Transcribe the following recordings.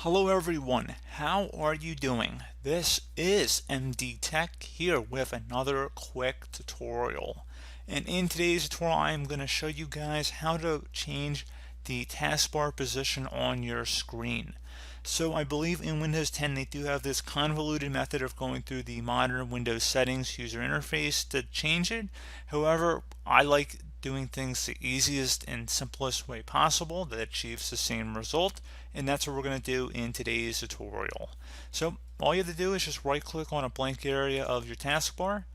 Hello everyone, how are you doing? This is MD Tech here with another quick tutorial. And in today's tutorial I'm going to show you guys how to change the taskbar position on your screen. So I believe in Windows 10 they do have this convoluted method of going through the modern Windows settings user interface to change it. However, I like doing things the easiest and simplest way possible that achieves the same result, and that's what we're going to do in today's tutorial. So all you have to do is just right click on a blank area of your taskbar,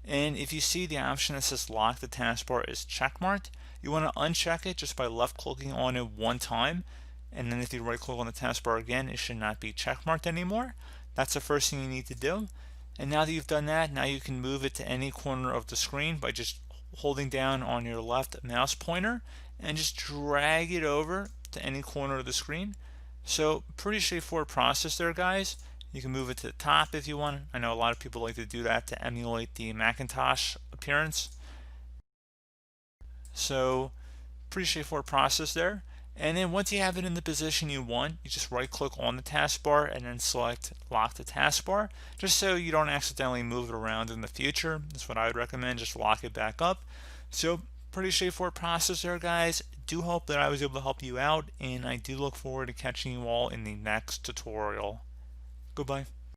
and if you see the option that says lock the taskbar is checkmarked, you want to uncheck it just by left clicking on it one time, and then if you right click on the taskbar again it should not be checkmarked anymore. That's the first thing you need to do. And now that you've done that, now you can move it to any corner of the screen by just holding down on your left mouse pointer and just drag it over to any corner of the screen. So pretty straightforward process there, guys. You can move it to the top if you want. I know a lot of people like to do that to emulate the Macintosh appearance. So pretty straightforward process there. And then once you have it in the position you want, you just right click on the taskbar and then select lock the taskbar, just so you don't accidentally move it around in the future. That's what I would recommend, just lock it back up. So pretty straightforward process there, guys. Do hope that I was able to help you out, and I do look forward to catching you all in the next tutorial. Goodbye.